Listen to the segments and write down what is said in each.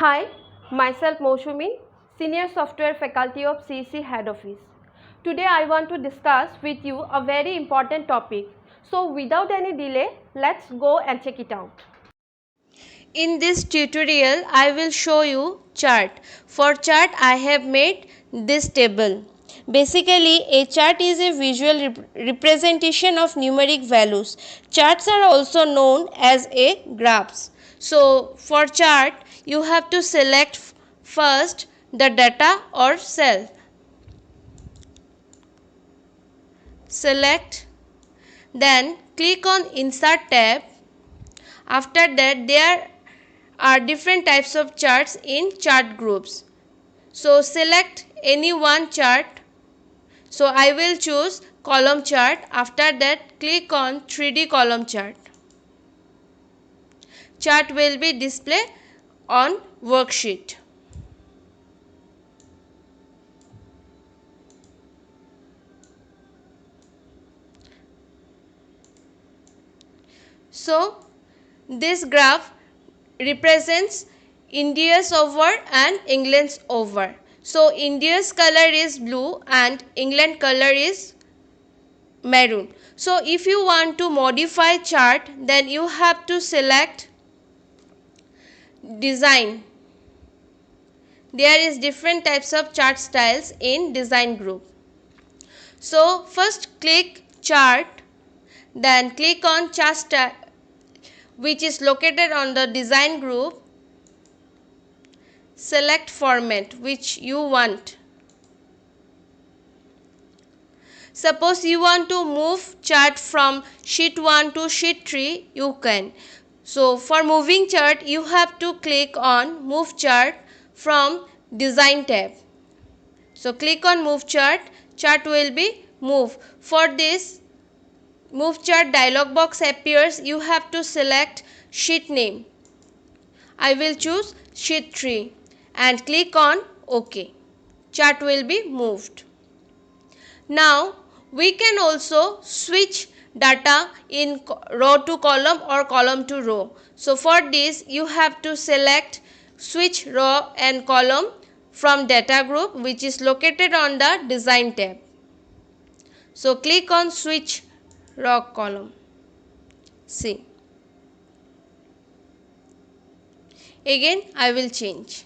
Hi, myself Moushumi, Senior Software Faculty of CEC Head Office. Today I want to discuss with you a very important topic. So without any delay, let's go and check it out. In this tutorial, I will show you chart. For chart, I have made this table. Basically, a chart is a visual representation of numeric values. Charts are also known as a graphs. So, for chart, you have to select first the data or cell. Select, then click on Insert tab. After that, there are different types of charts in chart groups. So select any one chart. So I will choose column chart. After that, click on 3D column chart. Chart will be displayed on worksheet. So this graph represents India's over and England's over. So India's color is blue and England color is maroon. So if you want to modify chart, then you have to select design. There is different types of chart styles in design group. So first click chart, then click on chart style which is located on the design group. Select format which you want. Suppose you want to move chart from sheet 1 to sheet 3, you can. So for moving chart, you have to click on move chart from design tab. So click on move chart, chart will be moved. For this move chart dialog box appears, you have to select sheet name. I will choose sheet 3 and click on OK. Chart will be moved. Now we can also switch data in row to column or column to row. So for this you have to select switch row and column from data group which is located on the design tab. So click on switch row column. See. Again I will change.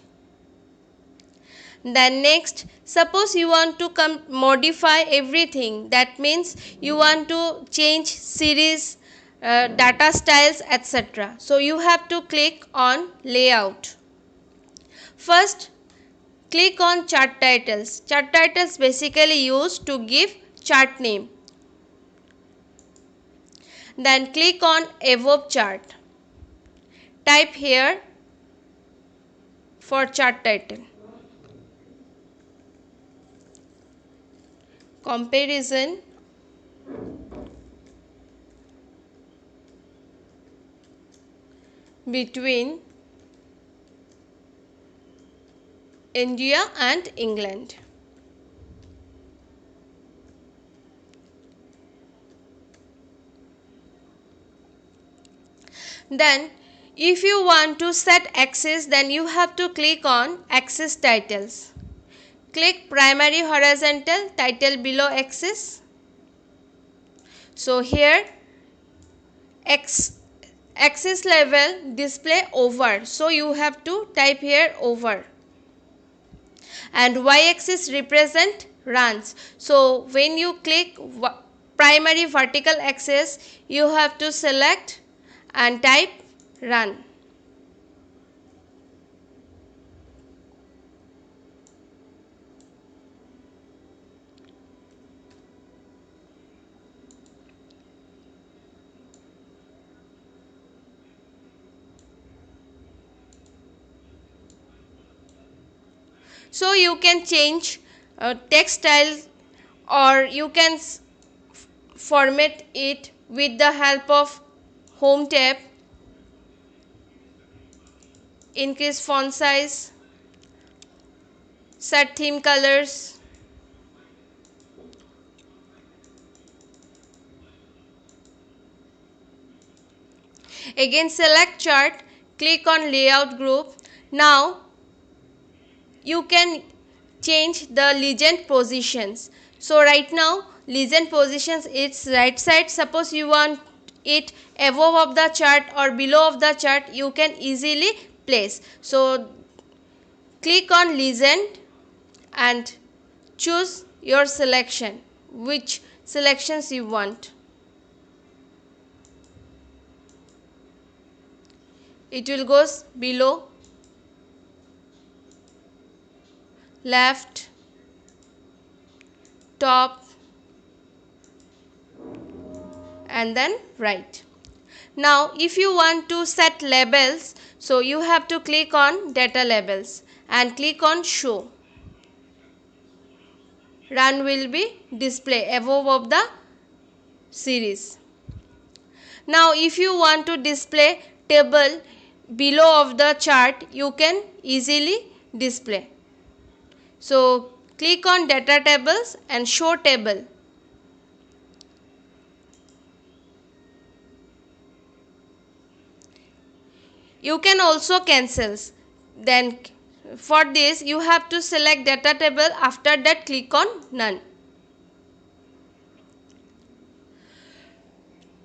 Then next, suppose you want to modify everything. That means you want to change series, data styles, etc. So you have to click on layout. First, click on chart titles. Chart titles basically used to give chart name. Then click on above chart. Type here for chart title. Comparison between India and England. Then if you want to set axis, then you have to click on axis titles. Click primary horizontal title below axis. So here axis level display over. So you have to type here over. And y axis represent runs. So when you click primary vertical axis, you have to select and type run. So you can change text style or you can format it with the help of home tab. Increase font size, set theme colors. Again select chart, click on layout group. Now you can change the legend positions. So right now legend positions, its right side. Suppose you want it above of the chart or below of the chart, you can easily place. So click on legend and choose your selection, which selections you want. It will go below, left, top, and then right. Now if you want to set labels, so you have to click on data labels and click on show. Run will be display above of the series. Now if you want to display table below of the chart, you can easily display. So click on data tables and show table. You can also cancel. Then for this you have to select data table, after that click on none.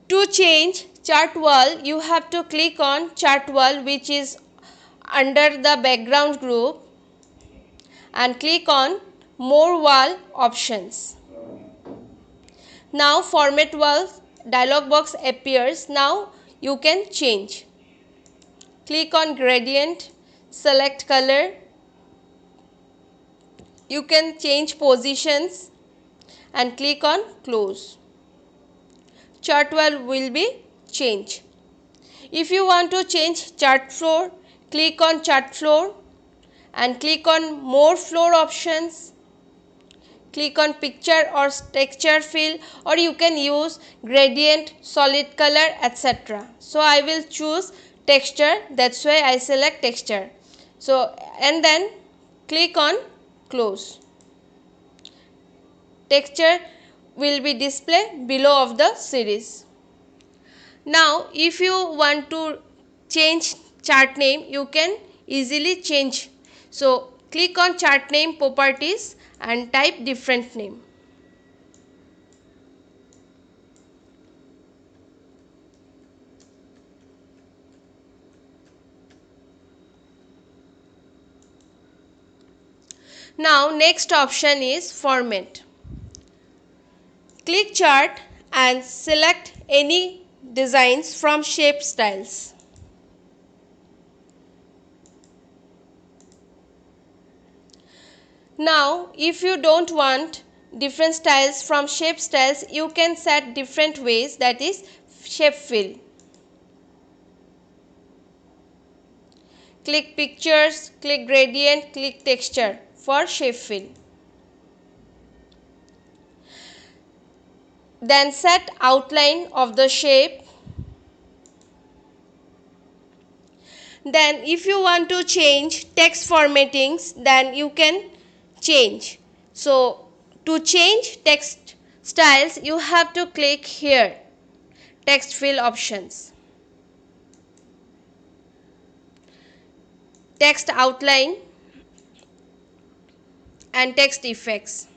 To change chart wall, you have to click on chart wall, which is under the background group, and click on more wall options. Now format wall dialog box appears. Now you can change. Click on gradient, select color. You can change positions and click on close. Chart wall will be changed. If you want to change chart floor, click on chart floor and click on more floor options. Click on picture or texture fill, or you can use gradient, solid color, etc. So I will choose texture, that's why I select texture. So and then click on close. Texture will be displayed below of the series. Now if you want to change chart name, you can easily change. So click on chart name properties and type different name. Now next option is format. Click chart and select any designs from shape styles. Now if you don't want different styles from shape styles, you can set different ways, that is shape fill. Click pictures, click gradient, click texture for shape fill. Then set outline of the shape. Then if you want to change text formattings, then you can change. So to change text styles, you have to click here, text fill options, text outline and text effects.